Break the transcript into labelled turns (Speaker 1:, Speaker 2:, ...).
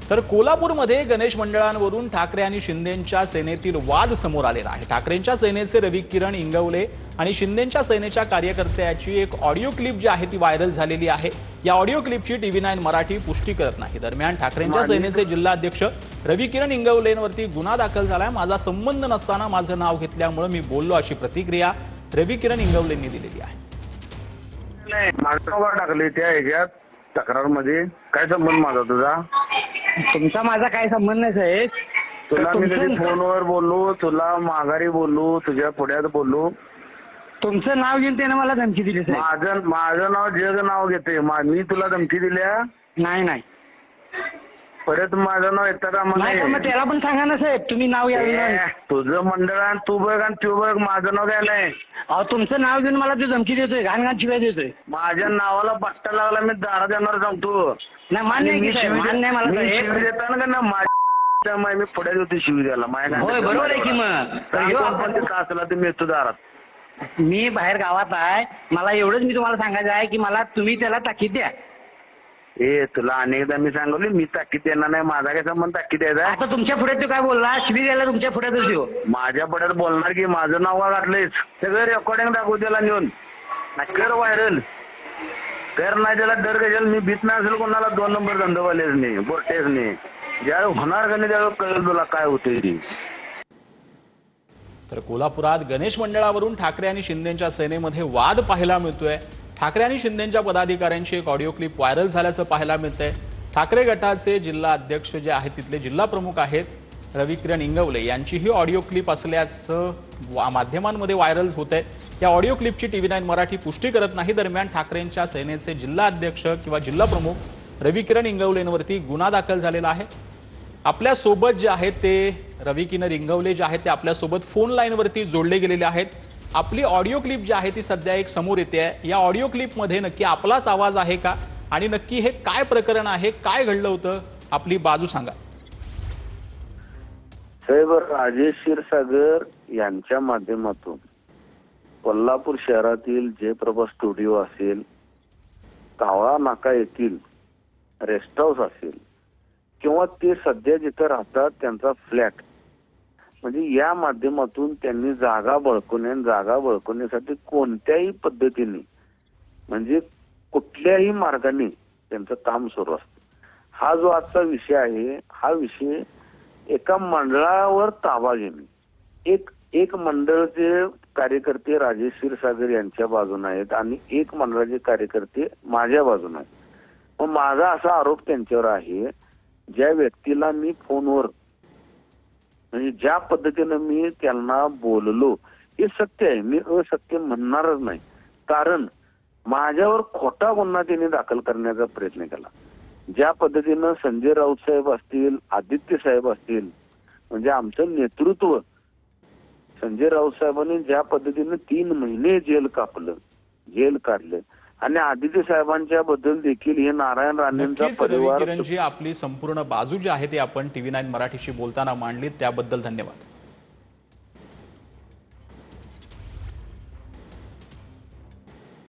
Speaker 1: तर कोल्हापूरमध्ये गणेश मंडळांवरून ठाकरे आणि शिंदेंच्या सेनेतील वाद समोर आलेला आहे। ठाकरेंच्या सेनेचे रवी किरण इंगवले आणि शिंदेंच्या सेनेच्या कार्यकर्त्याची एक ऑडिओ क्लिप जी आहे ती व्हायरल झालेली आहे। या ऑडिओ क्लिपची TV9 मराठी पुष्टी करत नाही। दरम्यान ठाकरेंच्या सेनेचे जिल्हाध्यक्ष रवी किरण इंगवलेंवरती गुन्हा दाखल झालाय। माझा संबंध नसताना माझं नाव घेतल्यामुळे मी बोललो अशी प्रतिक्रिया रवी किरण इंगवलेंनी दिलेली आहे।
Speaker 2: नाही माझा टाकले त्या ह्याच्यात तक्रारमध्ये काय संबंध माझा तुझा?
Speaker 3: तुमचा माझा काय संबंध नाही साहेब।
Speaker 2: तुला मी कधी फोनवर बोललो, तुला माघारी बोललो, तुझ्या पुढ्यात बोललो?
Speaker 3: तुमचं नाव घेऊन त्याने मला धमकी दिली साहेब।
Speaker 2: माझं नाव जग नाव घेते, मी तुला धमकी दिल्या
Speaker 3: नाही
Speaker 2: परत माझं नाव येतं का?
Speaker 3: मग त्याला पण सांगा ना साहेब, तुम्ही नाव घ्यावे।
Speaker 2: तुझं मंडळ आणि तू बघ आणि तू बघ, माझं नाव काय नाही।
Speaker 3: अहो तुमचं नाव घेऊन मला तो धमकी देतोय, घाण शिवाय देतोय।
Speaker 2: माझ्या नावाला पट्टा लागला, मी दारात येणार सांगतो।
Speaker 3: नाही मान्य आहे की साहेब, मान्य आहे मला
Speaker 2: शिवी देताना का ना माझ्या मी पुढे होते शिवी द्यायला माझ्या।
Speaker 3: होय बरोबर आहे की मग
Speaker 2: असला तर मी येतो दारात।
Speaker 3: मी बाहेर गावात आहे, मला एवढंच मी तुम्हाला सांगायचं आहे की मला तुम्ही त्याला ताकीद द्या।
Speaker 2: तुला अनेकदा मी सांगले मी ताकीद देणार नाही, माझा काय संबंध ताकीद द्यायचा?
Speaker 3: आता तुमच्या पुढे तो काय बोलला, शिवी द्यायला तुमच्या पुढ्यातच देऊ।
Speaker 2: माझ्या पुढ्यात बोलणार की माझं नाव का घातलंयस? सगळं रेकॉर्डिंग दाखवू त्याला नेऊन कर व्हायरल कर, नाही त्याला डर कशाला? मी भीत नाही असेल कोणाला, 2 नंबर धंदेवालेच नाही, बोरटेच नाही। ज्यावेळी होणार का नाही त्यावेळी कळेल तुला काय होते ती।
Speaker 1: तर कोल्हापुरात गणेश मंडळावरून ठाकरे आणि शिंदेंच्या सेनेमध्ये वाद पाहायला मिळतोय। ठाकरे आणि शिंदेंच्या पदाधिकाऱ्यांची एक ऑडिओ क्लिप व्हायरल झाल्याचं पाहायला मिळतंय। ठाकरे गटाचे जिल्हा अध्यक्ष जे आहेत तिथले जिल्हा प्रमुख आहेत रवी किरण इंगवले यांची ही ऑडिओ क्लिप असल्याचं माध्यमांमध्ये व्हायरल होतंय। या ऑडिओ क्लिपची TV9 मराठी पुष्टी करत नाही। दरम्यान ठाकरेंच्या सेनेचे जिल्हा अध्यक्ष किंवा जिल्हा प्रमुख रवी किरण इंगवलेंवरती गुन्हा दाखल झालेला आहे। आपल्या सोबत जे आहेत ते रवी किरण इंगवले जे आहेत ते आपल्या सोबत फोन लाईनवरती जोडले गेलेले आहेत। आपली ऑडिओ क्लिप जी आहे ती सध्या एक समोर येते आहे। या ऑडिओ क्लिपमध्ये नक्की आपलाच आवाज आहे का आणि नक्की हे काय प्रकरण आहे, काय घडलं होतं, आपली बाजू सांगा
Speaker 2: साहेब। राजेश क्षीरसागर यांच्या माध्यमातून कोल्हापूर शहरातील जयप्रभा स्टुडिओ असेल, कावळा नाका येथील रेस्ट हाऊस असेल किंवा ते सध्या जिथे राहतात त्यांचा फ्लॅट, म्हणजे या माध्यमातून त्यांनी जागा बळकवण्यासाठी कोणत्याही पद्धतीने म्हणजे कुठल्याही मार्गाने त्यांचं काम सुरू असतं। हा जो आजचा विषय आहे, हा विषय एका मंडळावर ताबा घेणे, एक मंडळाचे कार्यकर्ते राजेश क्षीरसागर यांच्या बाजूने आहेत आणि एक मंडळाचे कार्यकर्ते माझ्या बाजूने आहेत। मग माझा असा आरोप त्यांच्यावर आहे, ज्या व्यक्तीला मी फोनवर म्हणजे ज्या पद्धतीनं मी त्यांना बोललो हे सत्य आहे, मी असत्य म्हणणारच नाही। कारण माझ्यावर खोटा गुन्हा त्यांनी दाखल करण्याचा प्रयत्न केला। ज्या पद्धतीनं संजय राऊत साहेब असतील, आदित्य साहेब असतील, म्हणजे आमचं नेतृत्व संजय राऊत साहेबांनी ज्या पद्धतीनं 3 महिने जेल काढलं आणि आदित्य साहेबांच्या बद्दल देखील हे नारायण राणेंचा परिवार।
Speaker 1: रवी किरणजी, आपली संपूर्ण बाजू जी आहे ती आपण TV9 मराठीशी बोलताना मांडली, त्याबद्दल धन्यवाद।